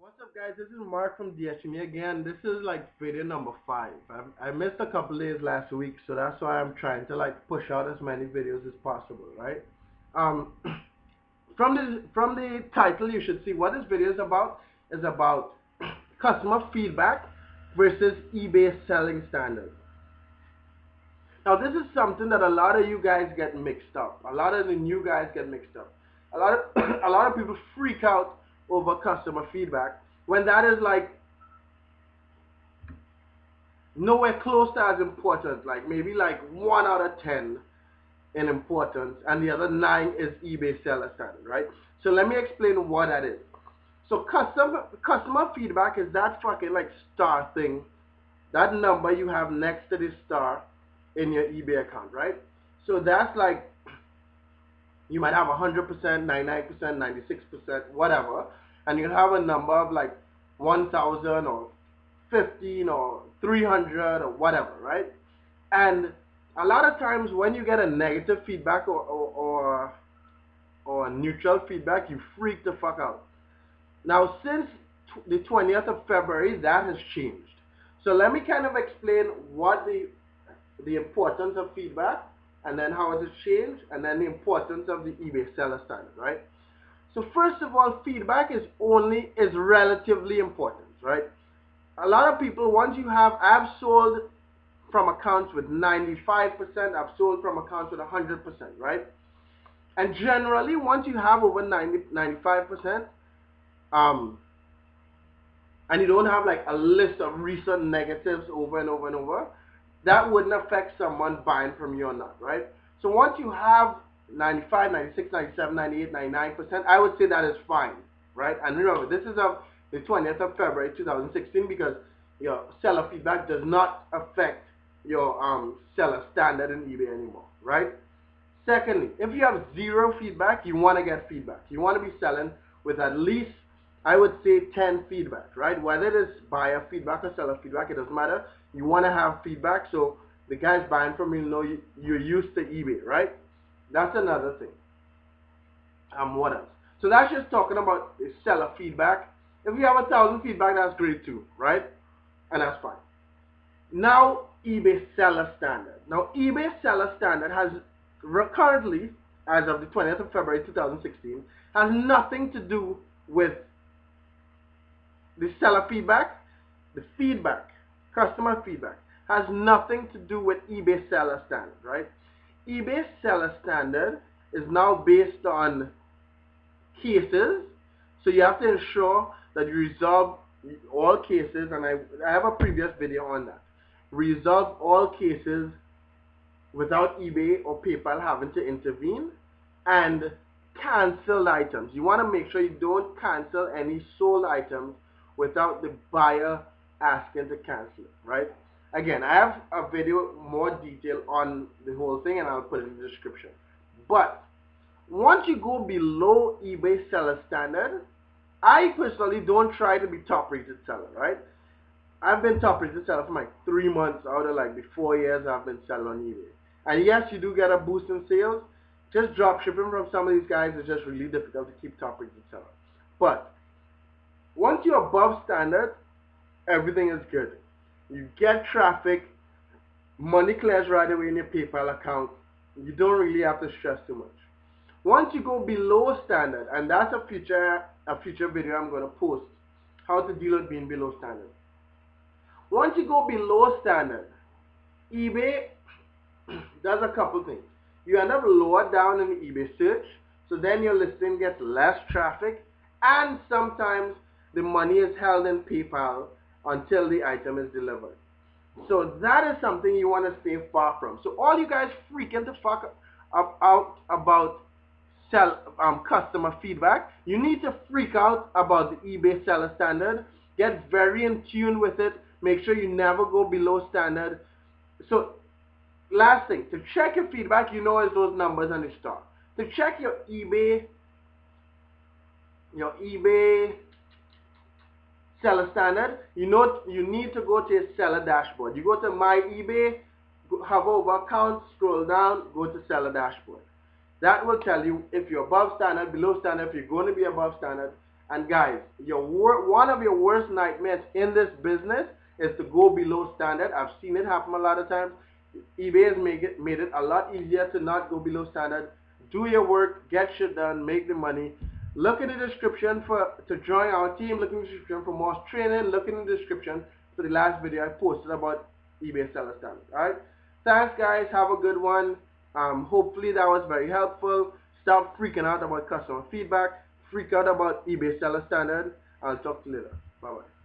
What's up, guys? This is Mark from DHME again. This is like video number 5. I missed a couple days last week, so that's why I'm trying to like push out as many videos as possible, right? Um, from the title, you should see what this video is about. Is about customer feedback versus eBay selling standards. Now, this is something that a lot of you guys get mixed up. A lot of the new guys get mixed up. A lot of a lot of people freak out over customer feedback when that is like nowhere close to as important. Like maybe like 1 out of 10 in importance, and the other 9 is eBay seller standard, right? So let me explain what that is. So customer feedback is that fucking like star thing, that number you have next to the star in your eBay account, right? So that's like you might have 100%, 99%, 96%, whatever, and you have a number of like 1,000 or 15 or 300 or whatever, right? And a lot of times when you get a negative feedback or neutral feedback, you freak the fuck out. Now, since the 20th of February, that has changed. So let me kind of explain what the importance of feedback, and then how it has changed, and then the importance of the eBay seller standard, right? So first of all, feedback is relatively important, right? A lot of people, once you have, I've sold from accounts with 95%, I've sold from accounts with 100%, right? And generally, once you have over 95%, and you don't have like a list of recent negatives over and over and over, that wouldn't affect someone buying from you or not, right? So once you have 95, 96, 97, 98, 99%, I would say that is fine, right? And remember, this is of the 20th of February 2016, because your seller feedback does not affect your seller standard in eBay anymore, right? Secondly, if you have 0 feedback, you want to get feedback. You want to be selling with at least, I would say, 10 feedback, right? Whether it is buyer feedback or seller feedback, it doesn't matter. You want to have feedback so the guys buying from you know you're used to eBay, right? That's another thing. What else? So that's just talking about the seller feedback. If you have 1,000 feedback, that's great too, right? And that's fine. Now, eBay seller standard. Now, eBay seller standard has currently, as of the 20th of February 2016, has nothing to do with the seller feedback. The feedback, customer feedback, has nothing to do with eBay seller standard, right? eBay seller standard is now based on cases, so you have to ensure that you resolve all cases, and I have a previous video on that. Resolve all cases without eBay or PayPal having to intervene, and cancel items. You want to make sure you don't cancel any sold items without the buyer asking to cancel it, right? Again, I have a video more detail on the whole thing, and I'll put it in the description. But once you go below eBay seller standard, I personally don't try to be top rated seller, right? I've been top rated seller for like 3 months out of like the 4 years I've been selling on eBay. And yes, you do get a boost in sales. Just drop shipping from some of these guys is just really difficult to keep top rated seller. But once you're above standard, everything is good. You get traffic, money clears right away in your PayPal account. You don't really have to stress too much. Once you go below standard, and that's a future video I'm going to post, how to deal with being below standard. Once you go below standard, eBay does a couple things. You end up lower down in the eBay search, so then your listing gets less traffic, and sometimes the money is held in PayPal until the item is delivered. So that is something you want to stay far from. So all you guys freaking the fuck out about customer feedback, you need to freak out about the eBay seller standard. Get very in tune with it. Make sure you never go below standard. So last thing, to check your feedback, you know, is those numbers on the star. To check your eBay seller standard, you know, you need to go to your seller dashboard. You go to my eBay, hover over account, scroll down, go to seller dashboard. That will tell you if you're above standard, below standard, if you're going to be above standard, And guys, one of your worst nightmares in this business is to go below standard. I've seen it happen a lot of times. eBay has made it a lot easier to not go below standard. Do your work, get shit done, make the money. Look in the description to join our team. Look in the description for more training. Look in the description for the last video I posted about eBay seller standard. Alright? Thanks guys. Have a good one. Hopefully that was very helpful. Stop freaking out about customer feedback. Freak out about eBay seller standard. I'll talk to you later. Bye bye.